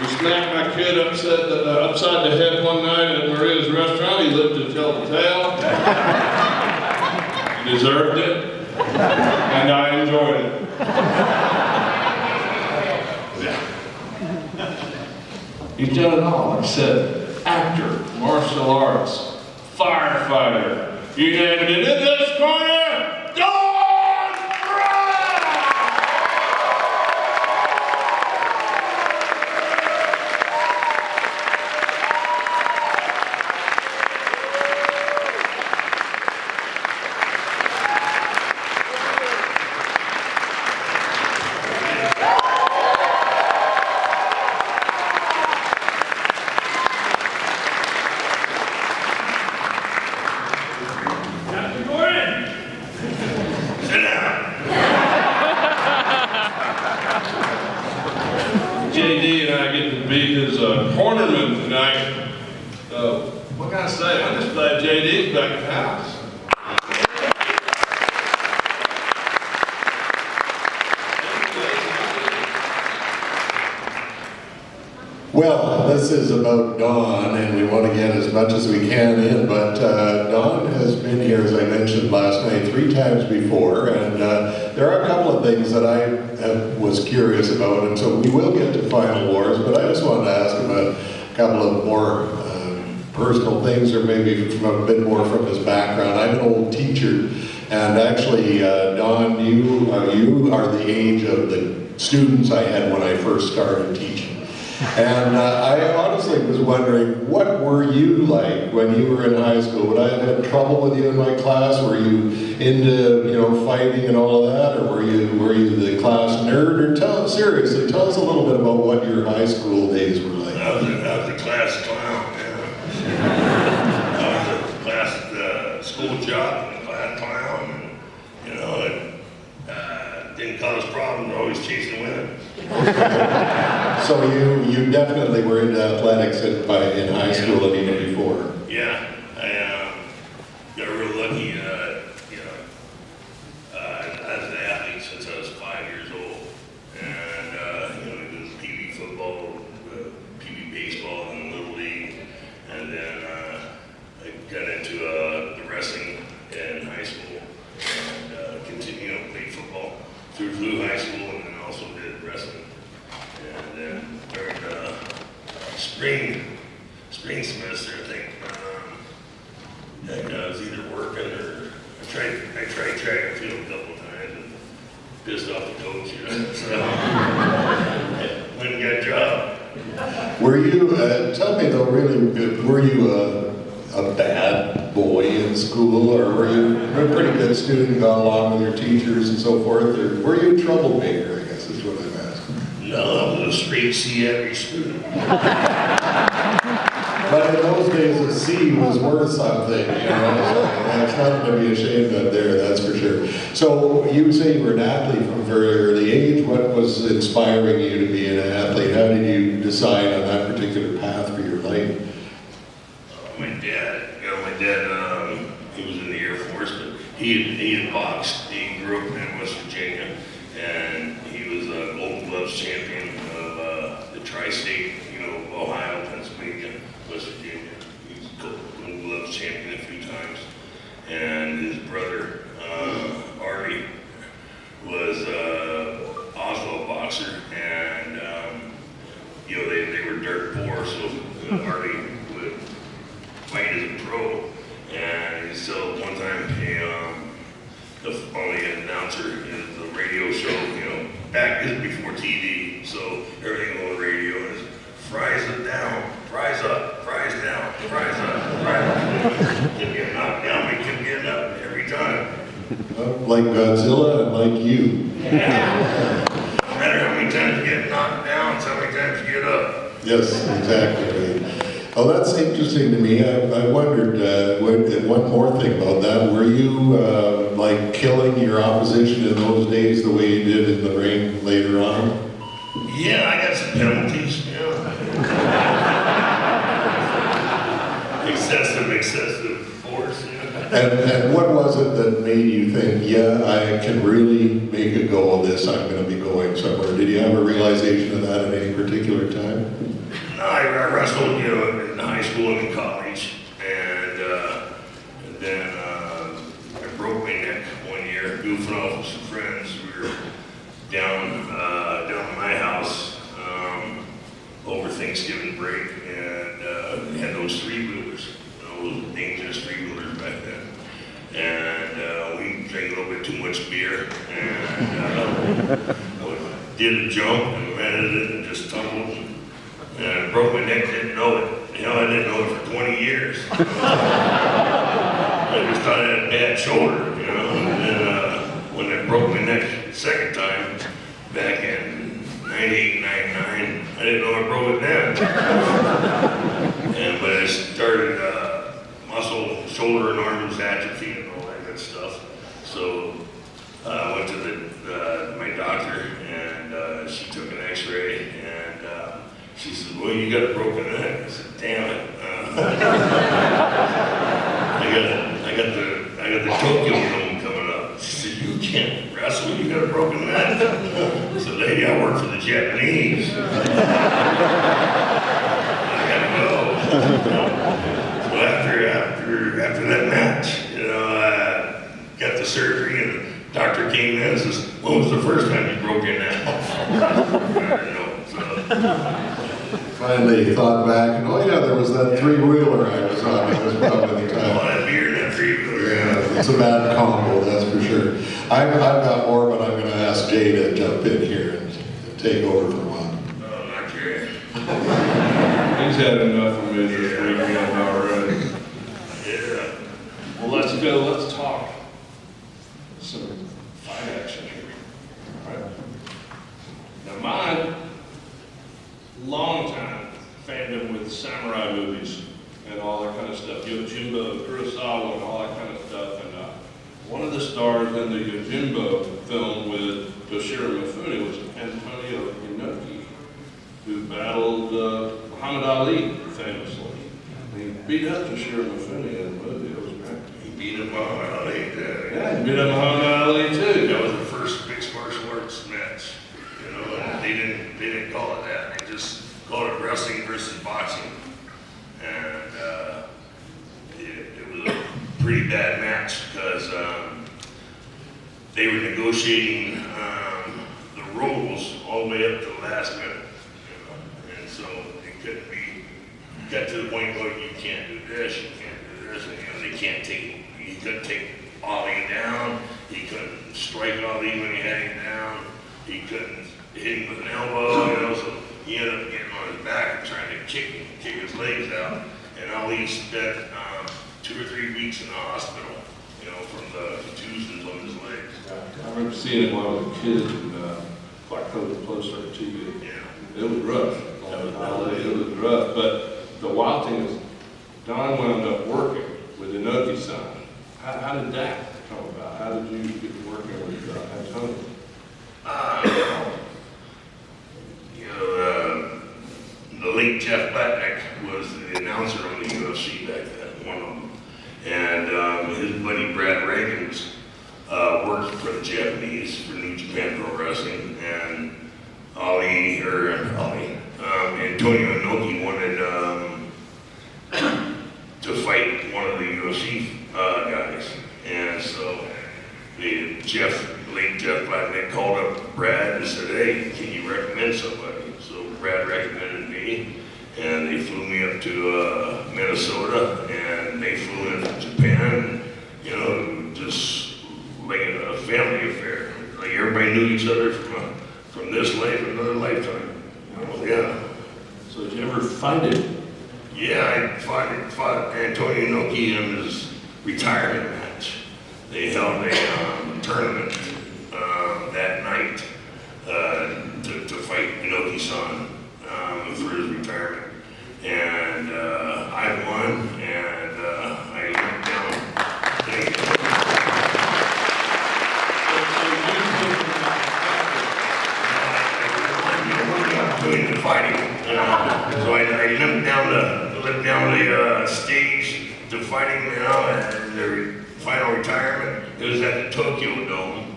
smacked my kid upside the head one night at Maria's restaurant. He lived to tell the tale. He deserved it, and I enjoyed it. He's done it all, like I said. Actor, martial arts, firefighter. You named it. In this corner, Don Frye! JD and I get to be his cornerman tonight. So, what can I say? I'm just glad JD's back at the house. Well, this is about Don, and we want to get as much as we can in, but Don has been here, as I mentioned last night, 3 times before, and there are a couple of things that I was curious about, and so we will get to Final Wars, but I just wanted to ask him a couple of more personal things, or maybe from a bit more from his background. I'm an old teacher, and actually, Don, you are the age of the students I had when I first started teaching. And I honestly was wondering, what were you like when you were in high school? Would I have had trouble with you in my class? Were you into, fighting and all of that, or were you the class nerd? Or seriously, tell us a little bit about what your high school days were like. I was a class clown. Yeah. I was a class school jock and a class clown, and it didn't cause problems. Always chasing women. So you definitely were into athletics in high school and even before. Yeah, I got real lucky. I was an athlete since I was 5 years old, and I did PB football, PB baseball in the Little League, and then I got into the wrestling in high school, and continued played football through high school, and then also did wrestling. And then during spring semester, I think, I was either working or I tried track and field a couple of times and pissed off the coach, so I went and got a job. Were you, tell me though, really, were you a bad boy in school, or were you a pretty good student, got along with your teachers and so forth, or were you a troublemaker, I guess is what I'm asking? No, I was a straight C average student. But in those days, a C was worth something, so that's nothing to be ashamed of there, that's for sure. So you say you were an athlete from a very early age. What was inspiring you to be an athlete? How did you decide on that particular path for your life? My dad, he was in the Air Force, but he had boxed. He grew up in West Virginia, and he was a Golden Gloves champion of the tri-state, Ohio, Pennsylvania, West Virginia. He was Golden Gloves champion a few times, and his brother, Artie, was also a boxer, and they were dirt poor, so Artie would fight as a pro, and so one time the only announcer in the radio show, back this before TV, so everything on the radio is Frye's down, Frye's up, Frye's down, Frye's up, Frye's up. Kept getting knocked down, we kept getting up every time. Well, like Godzilla and like you. Yeah. No matter how many times you get knocked down, it's how many times you get up. Yes, exactly. Oh, that's interesting to me. I wondered, one more thing about that. Were you like killing your opposition in those days the way you did in the ring later on? Yeah, I got some penalties, excessive force, And what was it that made you think, yeah, I can really make a go of this, I'm going to be going somewhere? Did you have a realization of that at any particular time? wrestled, you know, in high school and in college, and then I broke my neck one year goofing off with some friends. We were down at my house over Thanksgiving break, and we had those three-wheelers, those dangerous three-wheelers back then. And we drank a little bit too much beer, and did a jump and landed it and just tumbled. And I broke my neck, didn't know it. Hell, I didn't know it for 20 years. I just thought I had a bad shoulder, you know. And then when I broke my neck the second time, back in 98, 99, I didn't know I broke it then. But I started muscle, shoulder and arms atrophy and all that good stuff. So I went to my doctor, and she took an x-ray, and she said, well, you got a broken neck. I said, damn it. I got the Tokyo Dome coming up. She said, you can't wrestle, you got a broken neck. I said, lady, I work for the Japanese. I gotta go. So after that match, you know, I got the surgery, and the doctor came in and says, when was the first time you broke your neck? Finally thought back, and oh yeah, there was that three-wheeler I was on. It was probably the time. Oh, that beer and that three-wheeler. Yeah, it's a bad combo, that's for sure. I've got more, but I'm going to ask Jay to jump in here and take over for a while. Oh, not Jay. He's had enough of me this weekend already. Yeah. Well, let's talk some fight action here. All right. Now mine, long time fandom with samurai movies and all that kind of stuff, Yojimbo, Kurosawa, and all that kind of stuff. And one of the stars in the Yojimbo film with Toshiro Mifune was Antonio Inoki, who battled Muhammad Ali famously. And he beat up Toshiro Mifune in the movie. It was great. He beat up Muhammad Ali, Yeah, he beat up Muhammad Ali too. That was the first mixed martial arts match. You know, and they didn't call it that. They just called it wrestling versus boxing. And it was a pretty bad match because they were negotiating the rules all the way up to the last minute. You know? And so it couldn't be, got to the point where you can't do this, you can't do this, and you know, he couldn't take Ali down, he couldn't strike Ali when he had him down, he couldn't hit him with an elbow, you know, so he ended up getting on his back and trying to kick his legs out. And Ali spent 2 or 3 weeks in the hospital, you know, from the contusions on his legs. I remember seeing it when I was a kid and Black Coat Closer TV. Yeah. It was rough. It was rough, but the wild thing is Don wound up working with Inoki-san. How did that come about? How did you get working with Antonio? The late Jeff Batnick was the announcer on the UFC back then, one of them. And his buddy Brad Reagans worked for the Japanese, for New Japan Pro Wrestling, and Antonio Inoki wanted to fight one of the UFC guys. And so late Jeff Blackman called up Brad and said, hey, can you recommend somebody? So Brad recommended me, and they flew me up to Minnesota, and they flew in from Japan, you know, just like a family affair. Like everybody knew each other from this life and another lifetime. Yeah. So did you ever fight it? Yeah, I fought Antonio Inoki in his retirement match. They held a tournament that night to fight Inoki-san for his retirement. And I won, and I went down. Doing the fighting. So I limped down the stage to fighting now, and the final retirement. It was at the Tokyo Dome,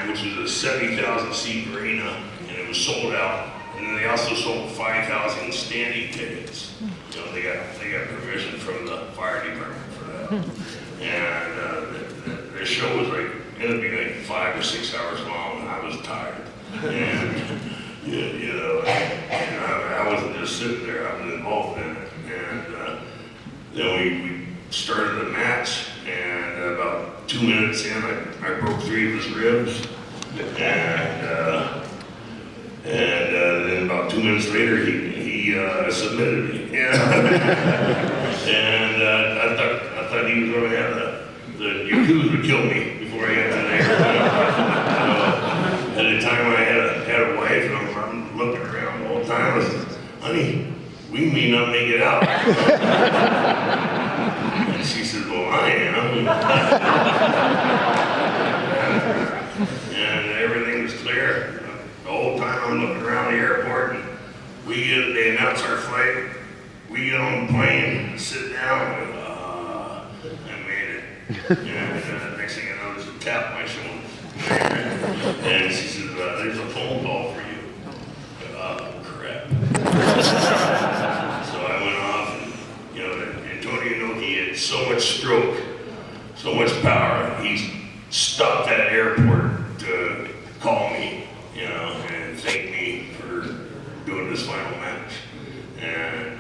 which is a 70,000 seat arena, and it was sold out And then they also sold 5,000 standing tickets. You know, they got permission from the fire department for that. And their show was like, it'd be like 5 or 6 hours long, and I was tired. And you know, I wasn't just sitting there, I was involved in it. And then we started the match, and about 2 minutes in, I broke 3 of his ribs. And then about 2 minutes later, he submitted me. And I thought he was going to have the Yakuza kill me before I got to there. At the time, I had a wife, and I'm looking around the whole time. I said, honey, we may not make it out. And she said, well, I am. And everything was clear. The whole time I'm looking around the airport, and they announce our flight. We get on the plane, sit down, and I made it. And next thing I know, there's a tap on my shoulder. And she says, there's a phone call for you. Crap. So I went off, and you know, Antonio Inoki had so much stroke, so much power, he stopped at airport to call me, you know, and thank me for doing this final match. And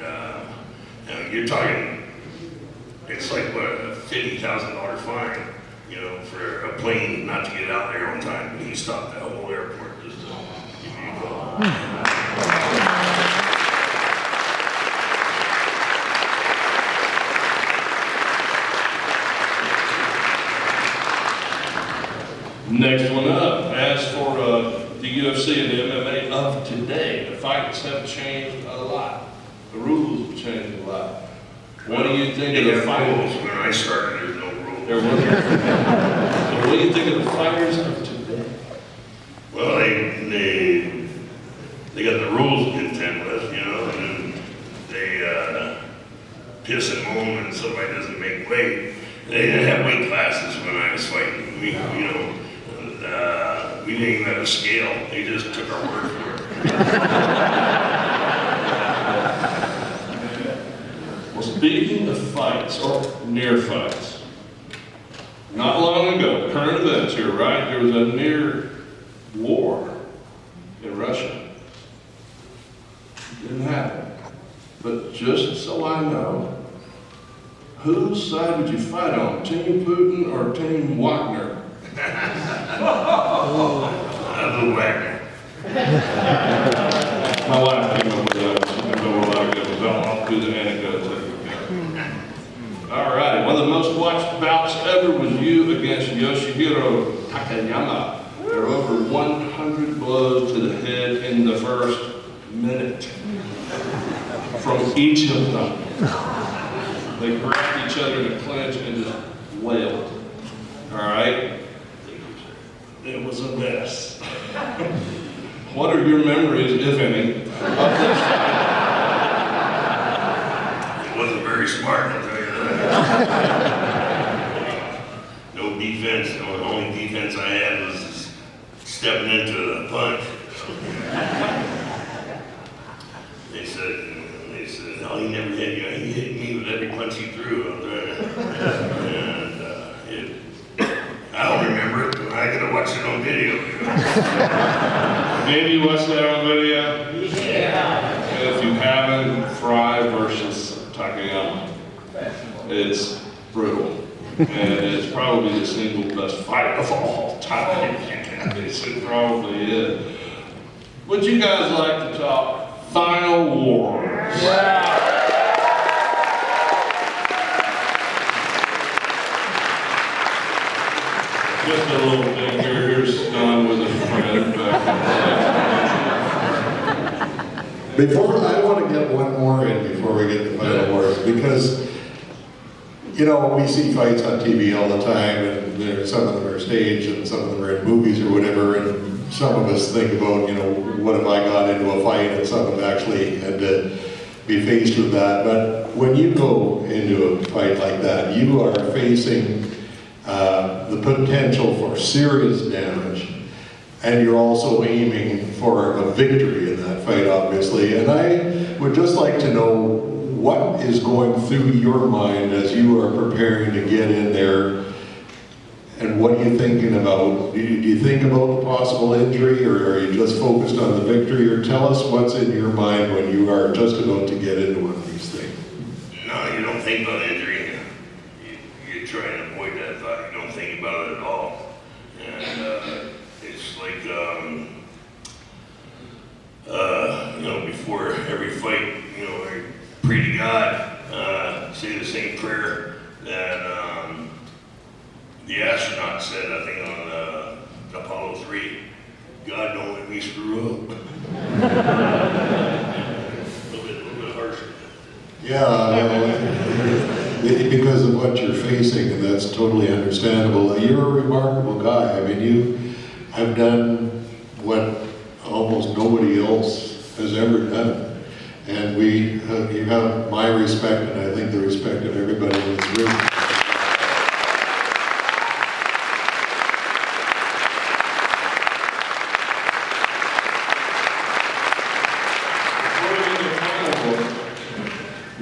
you know, you're talking, it's like what, a $50,000 fine, you know, for a plane not to get out there on time. But he stopped that whole airport just to give me a call. Next one up, as for the UFC and the MMA of today, the fights have changed a lot. The rules have changed a lot. What do you think of the fighters? When I started, there was no rules. There wasn't. So what do you think of the fighters of today? Well, they got the rules to contend with, you know, and they piss and moan when somebody doesn't make weight. They didn't have weight classes when I was fighting. We didn't even have a scale. They just took our word for it. Well, speaking of fights, or near fights, not long ago, current events here, right? There was a near war in Russia. It didn't happen. But just so I know, whose side would you fight on? Team Putin or Team Wagner? Little Wagner. My wife came up with that. She can go like that. I'll do the anecdotes. All right. One of the most watched bouts ever was you against Yoshihiro Takayama. There were over 100 blows to the head in the first minute from each of them. They grabbed each other in a clinch and just wailed. All right? It was a mess. What are your memories, if any, of this fight? It wasn't very smart, I'll tell you that. No defense. The only defense I had was just stepping into the punch. They said, oh, he never hit you. He hit me with every punch he threw out there. And I don't remember it. I gotta watch it on video. Maybe you watched that on video? Yeah. If you haven't, Frye versus Takayama. It's brutal. And it's probably the single best fight of all time. It probably is. Would you guys like to talk Final Wars? Yeah. Just a little thing here. Here's Don with a friend I want to get one more in before we get to Final Wars, because, you know, we see fights on TV all the time, and some of them are staged, and some of them are in movies or whatever, and some of us think about, you know, what if I got into a fight, and some of them actually had to be faced with that. But when you go into a fight like that, you are facing the potential for serious damage. and you're also aiming for a victory in that fight, obviously. And I would just like to know what is going through your mind as you are preparing to get in there, and what are you thinking about? Do you think about the possible injury, or are you just focused on the victory? Or tell us what's in your mind when you are just about to get into one of these things. No, you don't think about injury. You try and avoid that thought. You don't think about it at all. And it's like, before every fight, I pray to God, say the same prayer that the astronaut said, I think on Apollo 3, God, don't let me screw up. a little bit harsher. Yeah, because of what you're facing, and that's totally understandable. You're a remarkable guy. I mean, you have done what almost nobody else has ever done. And you have my respect, and I think the respect of everybody in this room.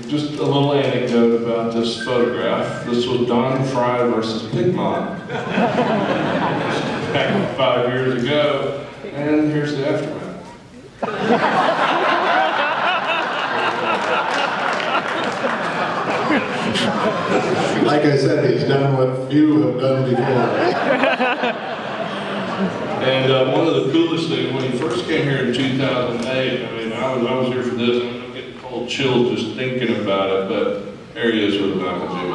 Just a little anecdote about this photograph. This was Don Frye versus Pigmont back 5 years ago, and here's the aftermath. Like I said, he's done what few have done before. And one of the coolest things, when he first came here in 2008, I mean, I was here for this, and I'm getting cold chills just thinking about it, but there he is with Daikaiju.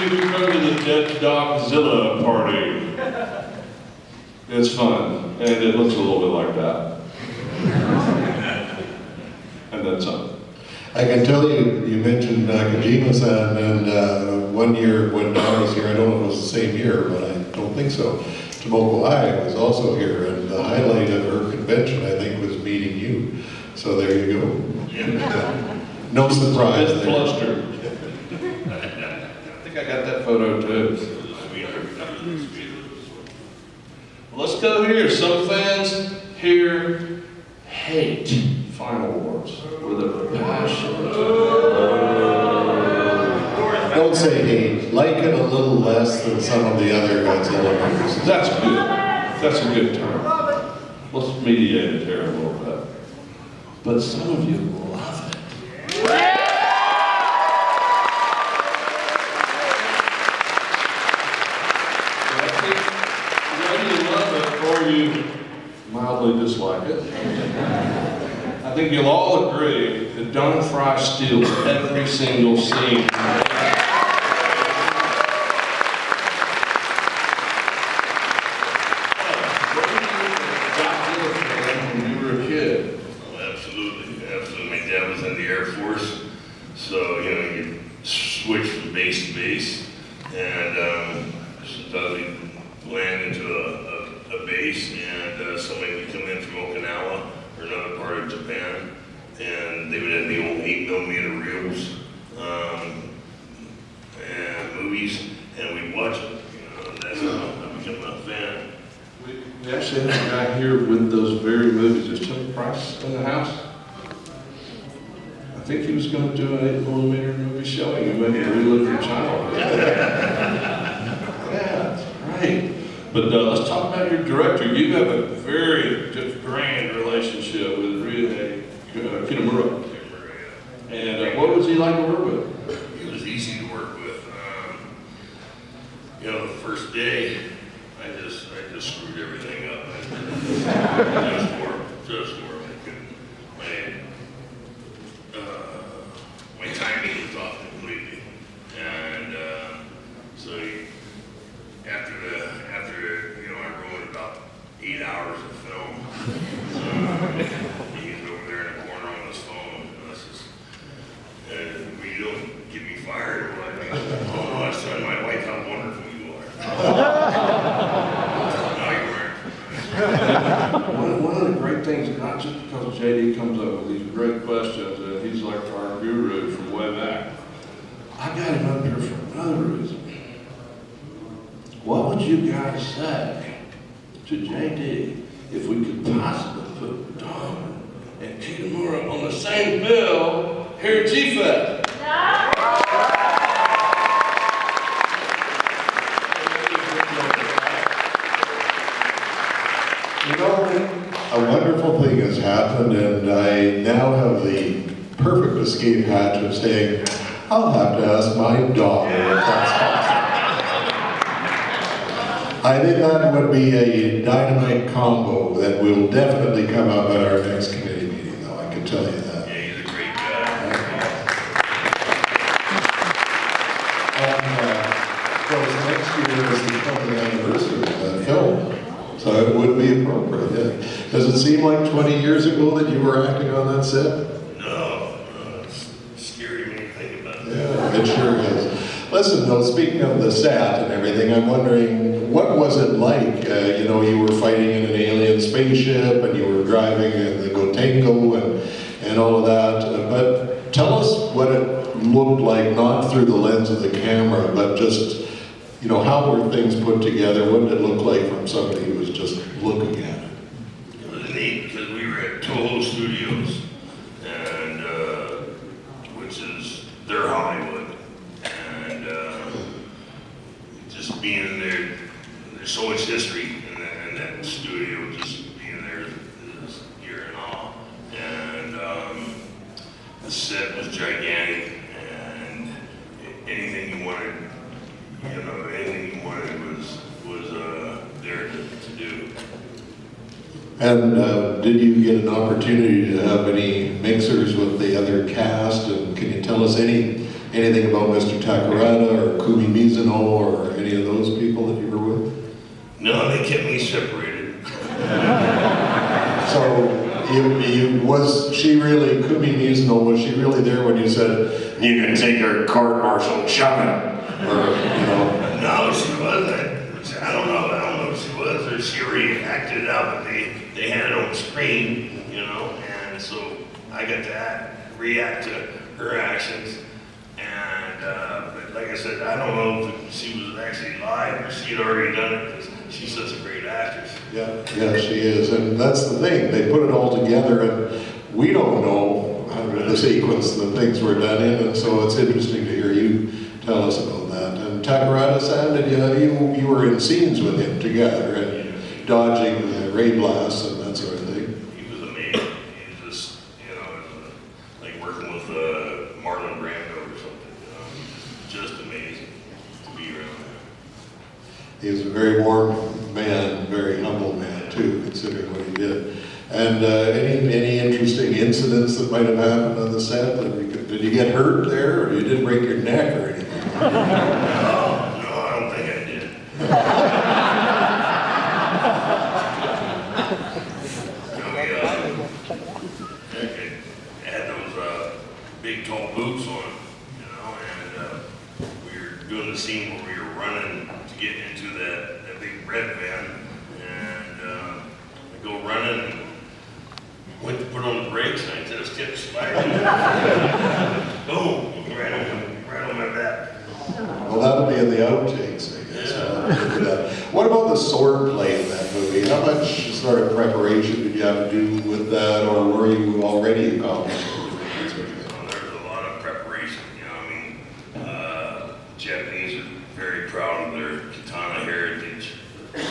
You come to the Dead Godzilla party. It's fun, and it looks a little bit like that. And then some. I can tell you mentioned Kojima-san, and one year when Don was here, I don't know if it was the same year, but I don't think so, Tomoko Ai was also here, and the highlight of her convention, I think, was meeting you. So there you go. No surprise It's there. flustered. I got that photo too. Let's go here. Some fans here hate Final Wars with a passion. Don't say hate. Like it a little less than some of the other Godzilla movies. That's good. That's a good term. Let's mediate it here a little bit. But some of you love it. Or you mildly dislike it. I think you'll all agree that Don Frye steals every single scene. When you were a kid. Oh, absolutely, absolutely. My dad was in the Air Force, so you switch from base to base, and sometimes we land into a base, and somebody would come in from Okinawa or another part of Japan, and they would have the old 8mm reels and movies, and we'd watch it. And that's how I became a fan. We actually had a guy here with those very movies. Is Tim Price in the house? I think he was going to do an 8mm movie showing and maybe relive your childhood. Yeah, that's right. But let's talk about your director. You have a very grand relationship with Ryuhei Kitamura. And what was he like to work with? He was easy to work with. The first day, I just screwed everything up. Just for my timing was off completely, and so after I wrote about 8 hours of film, he was over there in the corner on his phone, and I says, "Well, you don't get me fired or what?" He goes, "Oh, I said my wife how wonderful you are." No, you weren't. One of the great things, not just because JD comes up with these great questions, and he's Ruru from way back. I got him up here for another reason. What would you guys say to JD if we could possibly put Don and Kitamura on the same bill here at GFED? You know, a wonderful thing has happened, and I now have the perfect escape hatch of saying, I'll have to ask my daughter if that's possible. I think that would be a dynamite combo that will definitely come up at our next committee meeting, though, I can tell you that. Yeah, he's a great guy. And, of course, next year is the 20th anniversary of that film. So it would be appropriate, yeah. Does it seem like 20 years ago that you were acting on that set? No, it's scary when you think about it. Yeah, it sure is. Listen, though, speaking of the set and everything, I'm wondering, what was it like? You know, you were fighting in an alien spaceship, and you were driving in the Gotengo and all of that. But tell us what it looked like, not through the lens of the camera, but just, you know, how were things put together? What did it look like from somebody who was just looking at it? It was neat because we were at Toho Studios, and which is their Hollywood, and just being there, there's so much history in that studio. Just being there is you're in awe, and the set was gigantic, and anything you wanted. You know, anything you wanted was there to do. And did you get an opportunity to have any mixers with the other cast? And can you tell us anything about Mr. Takarada or Kumi Mizuno or any of those people that you were with? No, they kept me separated. So, was she really, Kumi Mizuno, was she really there when you said, you can take her court-martial and shove it? Or, you know? No, she wasn't. I don't know if she was, or she already acted it out, but they had it on the screen, you know, and so I got to react to her actions. And, but like I said, I don't know if she was actually live or she had already done it, because she's such a great actress. Yeah, she is, and that's the thing. They put it all together, and we don't know how the sequence the things were done in, and so it's interesting to hear you tell us about that. And Takarada-san, you were in scenes with him together, and dodging ray blasts and that sort of thing. He was amazing. He was just, you know, like working with Marlon Brando or something. Just amazing to be around. He was a very warm man, very humble man too, considering what he did. And any interesting incidents that might have happened on the set? Did you get hurt there, or you didn't break your neck or anything? No, I don't think I did. I had those big tall boots on, you know, and we were doing the scene where we were running to get into that big red van, and I go running and went to put on the brakes, and I just kept sliding. Boom, right on my back. Well, that'll be in the outtakes, I guess. Yeah. What about the sword play in that movie? How much sort of preparation did you have to do with that, or were you already accomplished? Well, there's a lot of preparation, you know. I mean, Japanese are very proud of their katana heritage, and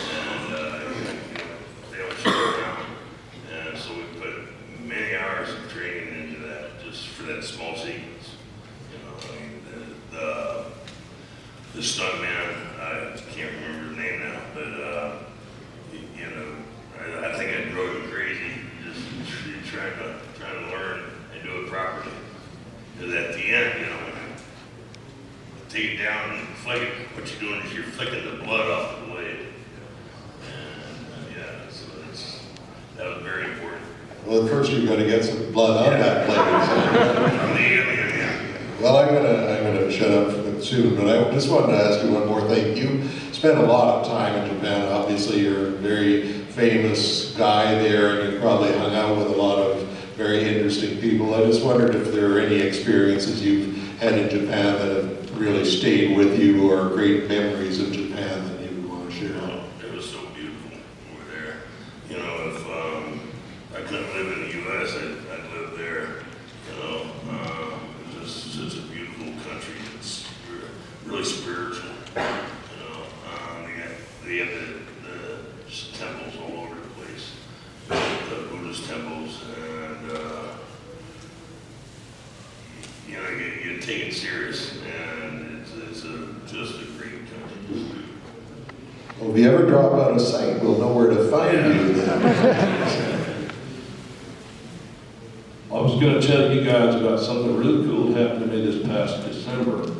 they don't show it around. And so we put many hours of training into that, just for that small sequence. You know, I mean, the stuntman, I can't remember his name now, but you know, I think I drove him crazy, just trying to learn and do it properly. Because at the end, you know, when you take it down and flick it, what you're doing is you're flicking the blood off the blade. And yeah, so that was very important. Well, first you've got to get some blood on that plate. From the alien, yeah. Well, I'm gonna shut up soon, but I just wanted to ask you one more thing. You spent a lot of time in Japan. Obviously, you're a very famous guy there, and you probably hung out with a lot of very interesting people. I just wondered if there are any experiences you've had in Japan that have really stayed with you, or great memories of Japan that you would want to share. Oh, it was so beautiful over there. You know, if I couldn't live in the U.S., I'd live there. You know, it's just such a beautiful country. It's really spiritual. You know, they have the temples all over the place, the Buddhist temples, and you know, you take it serious, and it's just a great country. Well, if you ever drop out of sight, we'll know where to find you then. I was going to tell you guys about something really cool that happened to me this past December.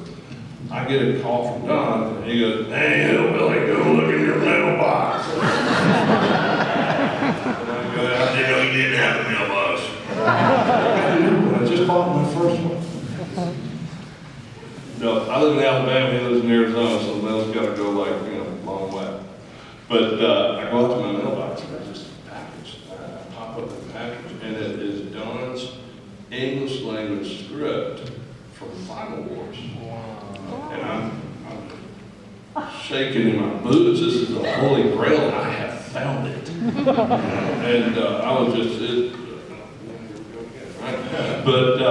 I get a call from Don, and he goes, "Hey, hillbilly, go look in your mailbox." And I go, I didn't know you didn't have a mailbox. I just bought my first one. No, I live in Alabama, he lives in Arizona, so the mail's got to go like, you know, a long way. But I go up to my mailbox and there's this package. I pop up the package and it is Don's English language script from Final Wars. And I'm shaking in my boots. This is the Holy Grail, and I have found it. And I was just, right? But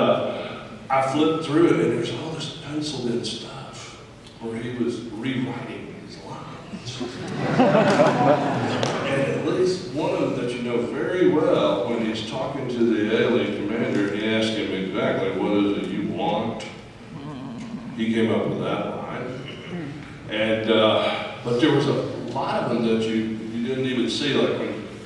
I flipped through it, and there's all this penciled in stuff where he was rewriting his lines. And at least one of them that you know very well, when he's talking to the alien commander, he asks him exactly, "What is it you want?" He came up with that line. And, but there was a lot of them that you didn't even see, like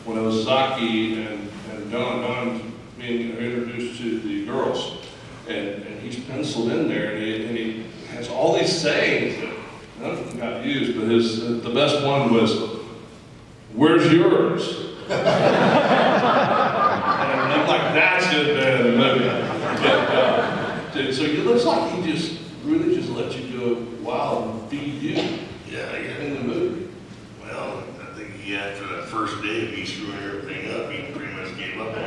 when Ozaki and Don's being introduced to the girls, and he's penciled in there, and he has all these sayings that none of them got used, but the best one was, "Where's yours?" And I'm like, that's it, man, in the movie. But, so it looks like he just really just let you go wild and be you. Yeah. In the movie. Well, I think after that first day of me screwing everything up, he pretty much gave up on it.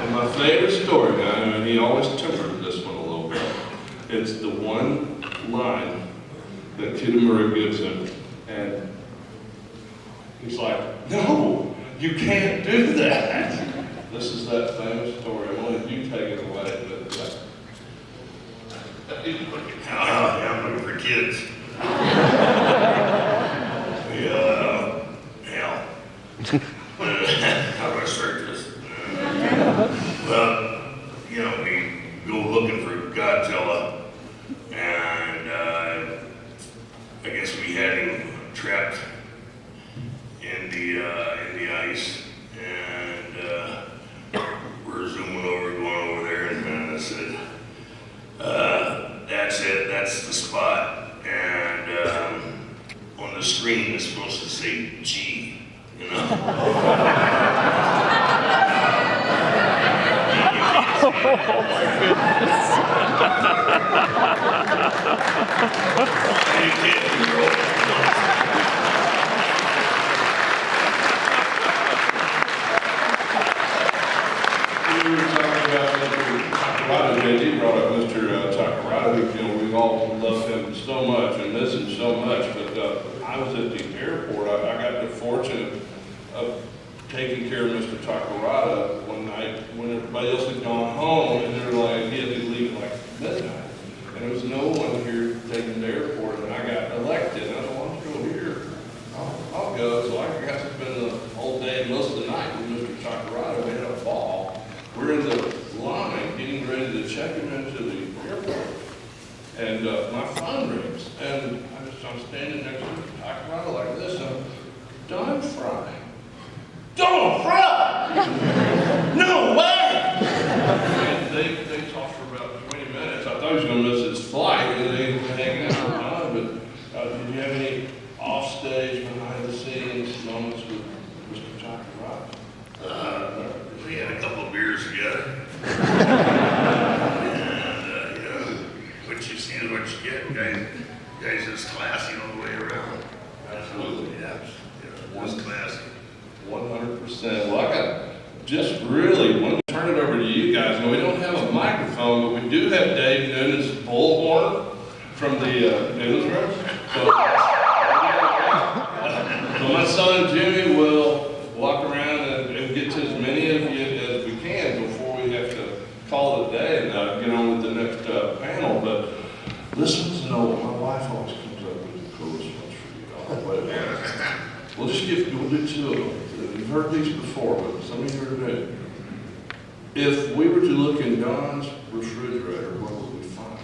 And my favorite story, guy, and he always tempered this one a little bit. It's the one line that Kitamura gives him, and he's like, "No, you can't do that." This is that famous story. I'm only you take it away, but I'm looking for kids. Hell. How do I start this? Well, you know, we go looking for Godzilla, and I guess we had him trapped in the ice, and we're zooming over, going over there, and I said, "That's it, that's the spot." And on the screen it's supposed to say G, you know? Oh my goodness. we were talking about Mr. Takarada. JD brought up Mr. Takarada, who, you know, we've all loved him so much and miss him so much. But I was at the airport. I got the fortune of taking care of Mr. Takarada one night when everybody else had gone home, and they were like, he had to leave at like midnight. And there was no one here taking the airport, and I got elected. And I said, "Why don't you go here?" I'll go. So I got to spend the whole day, most of the night with Mr. Takarada. We had a ball. We're in the line getting ready to check him into the airport. And my phone rings, and I'm standing next to Mr. Takarada like this, and Don Frye. Don Frye! No way! And they talked for about 20 minutes. I thought he was going to miss his flight, and they were hanging out for time. But did you have any offstage, behind the scenes moments with Mr. Takarada? We had a couple of beers together. And, you know, what you see is what you get. Guys just classy all the way around. Absolutely. Yeah, just classy. 100%. Well, I got But we do have Dave Nunes Bullhorn from the Nunes Room. So my son Jimmy will walk around and get to as many of you as we can before we have to call it a day and get on with the next panel. But listeners know my wife always comes up with the coolest ones for you all. But we'll do two of them. You've heard these before, but some of you are new. If we were to look in Don's refrigerator, what would we find?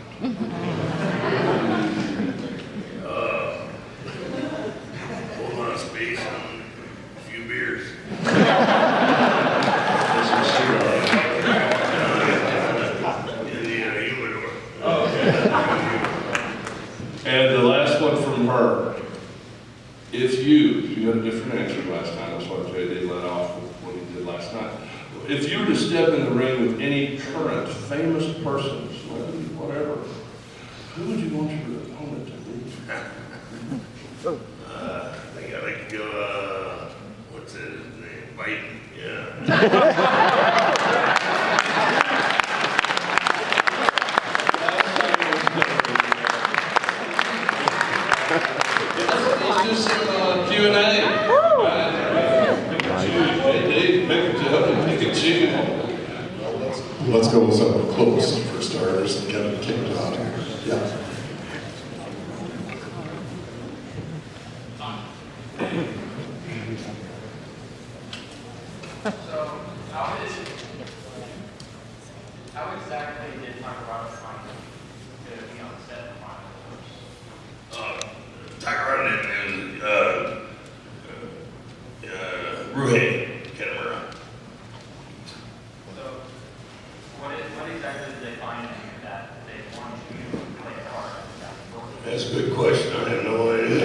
Hold on, space on a few beers. In the humidor. Oh, okay. And the last one from her. If you had a different answer last time, that's why JD let off with what he did last night. If you were to step in the ring with any current famous persons, whatever, who would you want your opponent to be? I think I like to go, what's his name? Biden? Yeah. Let's do some Q&A. Pick and choose. Let's go with something close for starters and get it kicked off. Yeah. So, how exactly did Tiger Woods find to be on the set of Final Wars? Tiger and Ruhe Katamura. So, what exactly did they find in you that they wanted you to play a part in that role? That's a good question. I have no idea.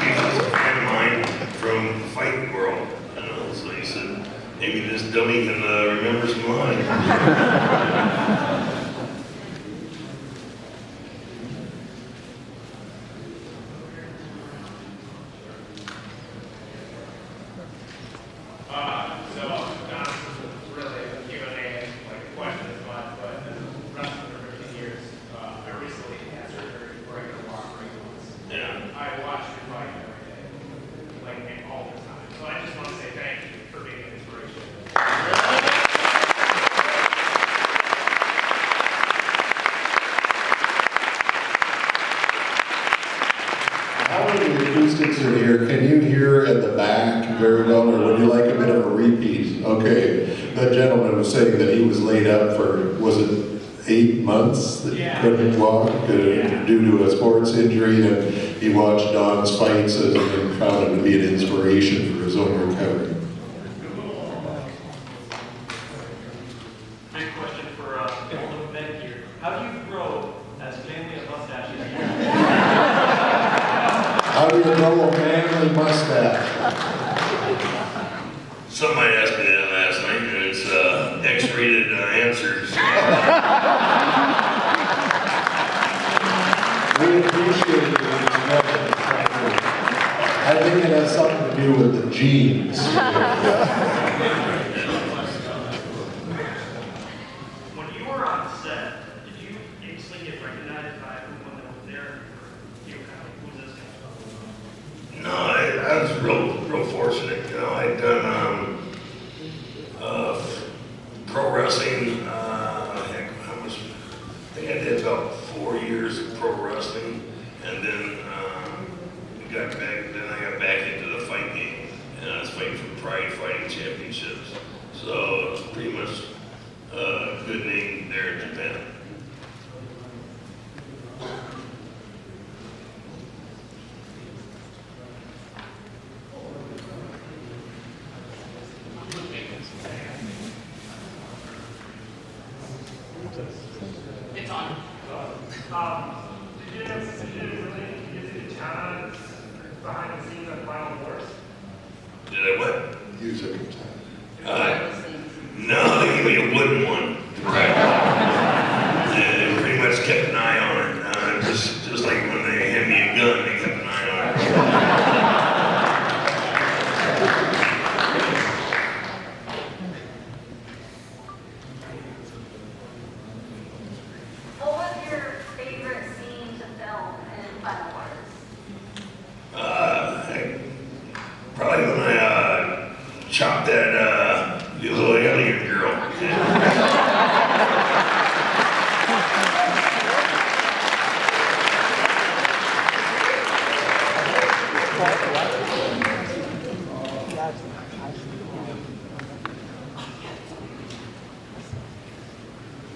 He's a friend of mine from the fighting world. You know, so he said, maybe this dummy can remember some lines. In here, can you hear at the back very well, or would you like a bit of a repeat? Okay, that gentleman was saying that he was laid up for, was it 8 months that he couldn't walk due to a sports injury, and he watched Don's fights and found him to be an inspiration for his own recovery. Big question for Golden Ben here. How do you grow as family of mustaches? How do you grow a manly mustache? Somebody asked me that last night, and it's X-rated answers. We appreciate it. I think it has something to do with the genes. When you were on set, did you instantly get recognized by everyone that was there? You kind of, who's this guy? No, I was real fortunate. You know, I'd done pro wrestling. Heck, I think I did about 4 years of pro wrestling, and then I got back into the fight game, and I was fighting for Pride Fighting Championships. So it's pretty much a good name there in Japan. It's on. Did you really use the talents behind the scenes of Final Wars? Did I what? Use it. No, they gave me a wooden one. Right. And they pretty much kept an eye on it. Just like when they hand me a gun, they kept an eye on it. that little alien girl.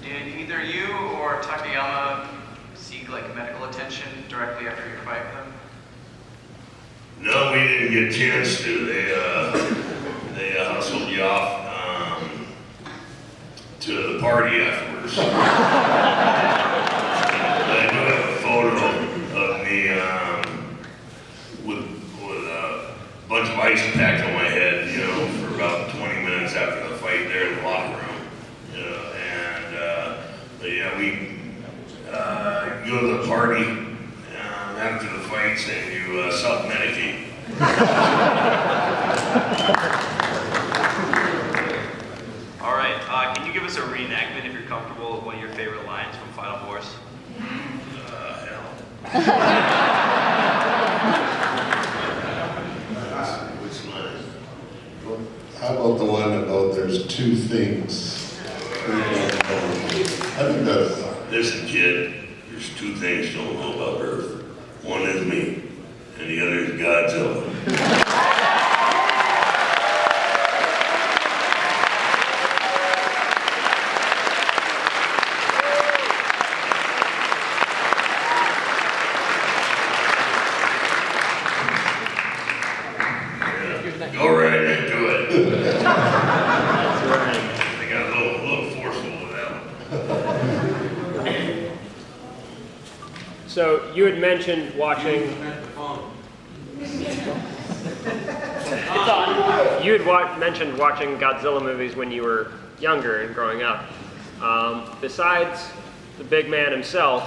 Did either you or Takayama seek like medical attention directly after your fight with him? No, we didn't get a chance to. They hustled you off to the party afterwards. I do have a photo of me with a bunch of ice packed on my head, you know, for about 20 minutes after the fight there in the locker room. You know, and but yeah, we go to the party after the fights and you self-medicate. All right, can you give us a reenactment if you're comfortable of one of your favorite lines from Final Wars? Hell. Which line? How about the one about there's two things? I think that's... Listen, kid, there's two things you don't know about Earth. One is me, and the other is Godzilla. Yeah, go right into it. I got a little forceful with that one. So you had mentioned watching. You had mentioned watching Godzilla movies when you were younger and growing up. Besides the big man himself,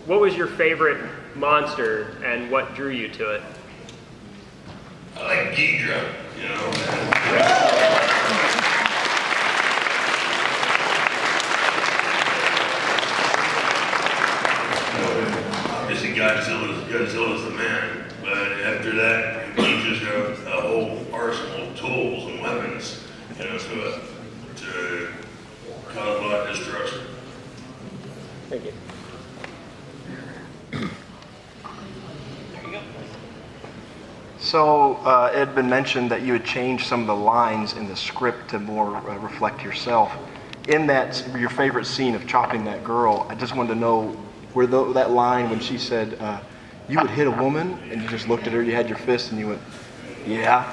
what was your favorite monster and what drew you to it? I like Ghidra, you know. Obviously Godzilla's the man, but after that, he just got a whole arsenal of tools and weapons, you know, to cause a lot of destruction. Thank you. So it had been mentioned that you had changed some of the lines in the script to more reflect yourself. In that, your favorite scene of chopping that girl, I just wanted to know where that line when she said, you would hit a woman, and you just looked at her, you had your fist, and you went, yeah.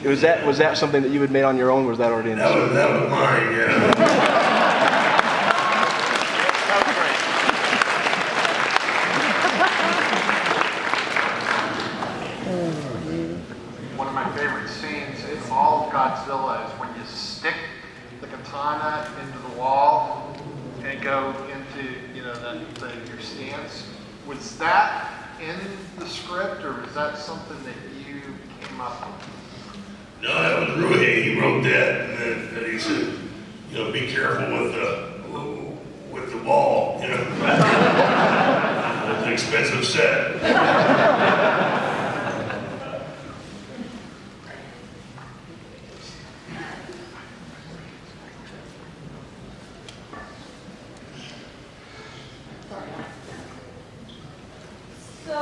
Was that something that you had made on your own, or was that already in the script? That was mine, yeah. One of my favorite scenes in all of Godzilla is when you stick the katana into the wall and go into, you know, your stance. Was that in the script, or was that something that you came up with? No, that was Rui. He wrote that, and then he said, you know, be careful with the ball, you know. It's an expensive set. So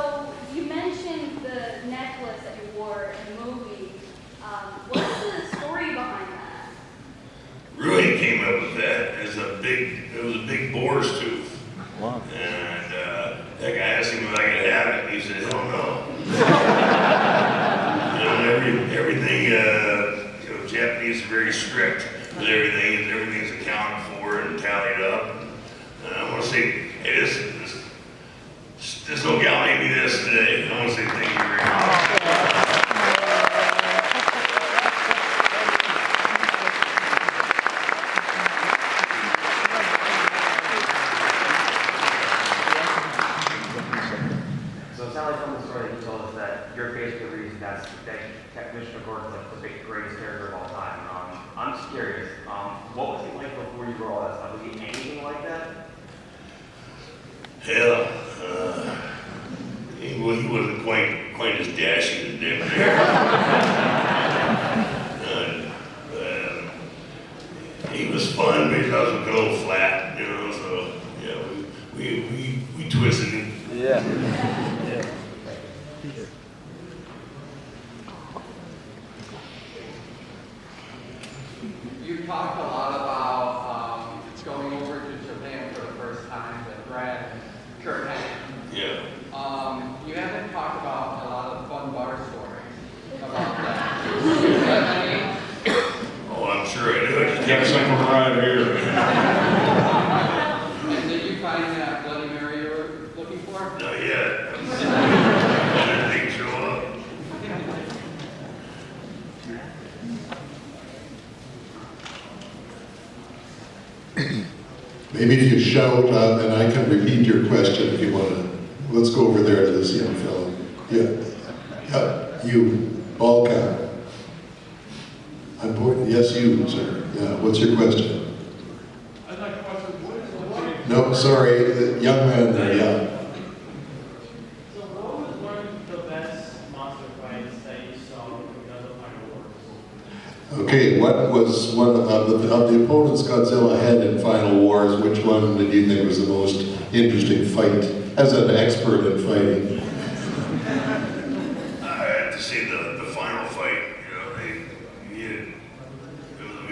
you mentioned the necklace that you wore in the movie. What's the story behind that? Rui came up with that. It was a big boar's tooth. Wow. And that guy asked him if I could have it. He said, hell no. You know, everything, you know, Japanese are very strict with everything. Everything's accounted for and tallied up. And I want to say, hey, this little gal made me this today. I want to say thank you very much. So it sounds like from the story that you told us that you're basically the reason that Commissioner Gordon's like the greatest character of all time. I'm just curious, what was he like before you wrote all that stuff? Was he anything like that? Hell, he wasn't quite as dashing as Dick there. You talked a lot about going over to Japan for the first time with Brad and Kurt Hank. Yeah. You haven't talked about a lot of fun bar stories about that. Do you have any? Oh, I'm sure I do. I just Got some right here. And did you find that Bloody Mary you were looking for? Not yet. When did they show up? Maybe if you shout, and I can repeat your question if you want to. Let's go over there to this young fellow. Yeah, you, ball cap. I'm pointing. Yes, you, sir. Yeah. What's your question? I'd like to ask, what is the No, sorry, the young man there. Yeah. So what was one of the best monster fights that you saw from Godzilla Final Wars? Okay, what was one of the opponents Godzilla had in Final Wars? Which one did you think was the most interesting fight? As an expert in fighting. I have to say the final fight.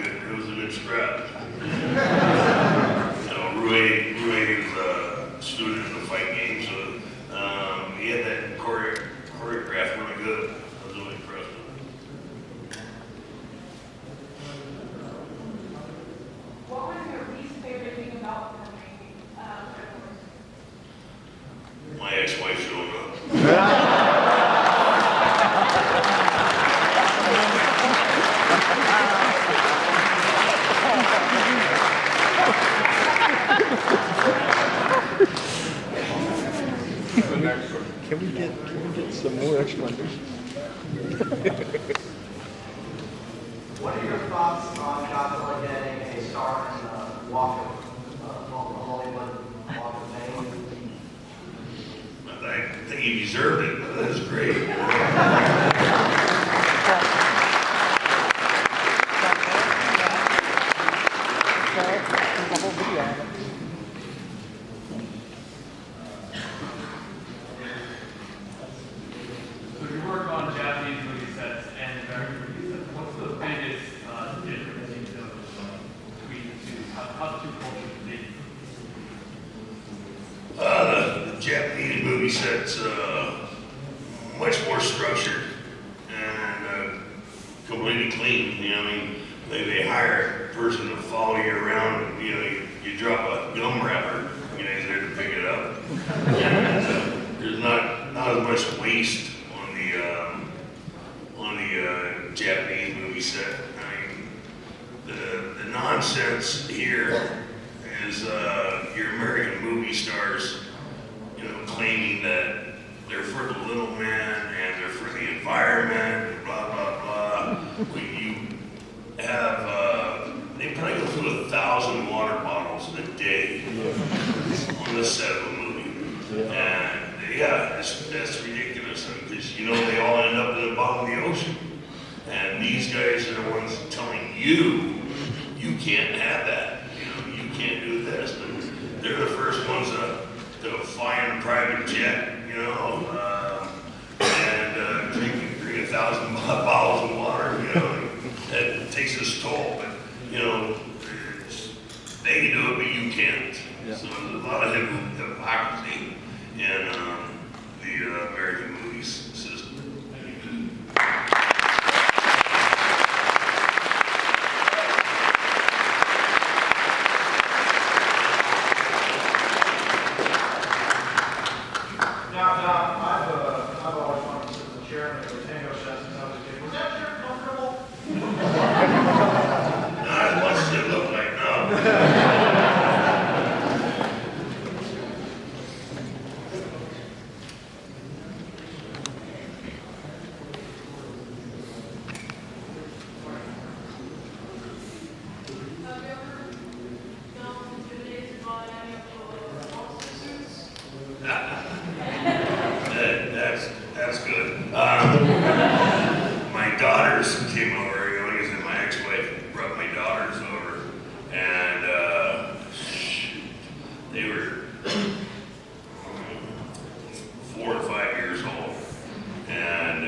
It was a good scrap. Rui was a student in the fight game, so he had that choreographed really good. I was really impressed with it. What was your least favorite thing about filming? My ex-wife showing up. Can we get some more explanations? What are your thoughts on Godzilla getting a star in the Hollywood Walk of Fame? I think he deserved it. That was great. So you work on Japanese movie sets and American movie sets. What's the biggest difference you feel between the two? How the two cultures meet? The Japanese movie set's much more structured and completely clean. You know, I mean, they hire a person to follow you around. You know, you drop a gum wrapper, you know, he's there to pick it up. And, there's not as much waste on the Japanese movie set. I mean, the nonsense here is your American movie stars, you know, claiming that they're for the little man and they're for the environment and blah blah blah. When you have they probably go through 1,000 water bottles a day on the set of a movie, and that's ridiculous because you know they all end up in the bottom of the ocean, and these guys are the ones telling you can't have that. You know, you can't do this. But they're the first ones to fly in a private jet, you know, and drink 1,000 bottles of water. You know, that takes its toll. But you know, they can do it, but you can't. Yeah. So there's a lot of hypocrisy in the American movies system. I've always wanted to sit in the chair and make a tango chef since I was a kid. Was that chair comfortable? Not as much as it looked like, no. That's good. My daughters came over, like I said, my ex-wife brought my daughters over, and they were 4 or 5 years old, and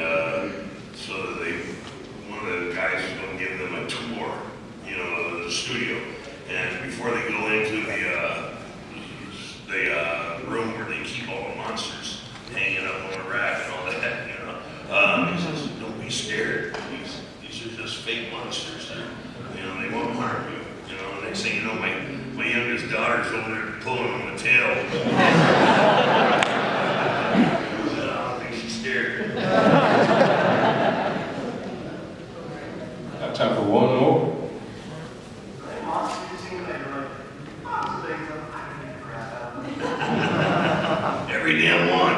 so one of the guys was going to give them a tour, you know, the studio. And before they go into the room where they keep all the monsters hanging up on the rack and all that, you know, he says, don't be scared. These are just fake monsters. You know, they won't harm you. You know, next thing you know, my youngest daughter's over there pulling on the tail. I don't think she's scared. Got time for one more. Every damn one.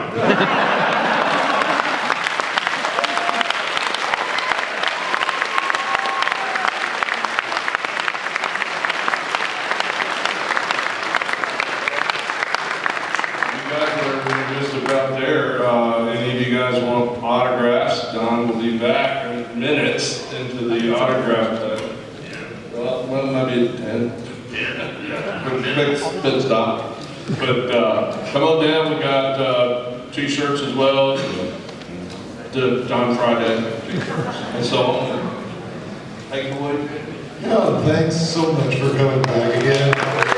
Just about there. Any of you guys want autographs? Don will be back in minutes into the autograph time. Well, maybe 10. Big stop. But come on down. We got t-shirts as well. The Don Frye t-shirts and so on. Thank you, Woody. No, thanks so much for coming back again.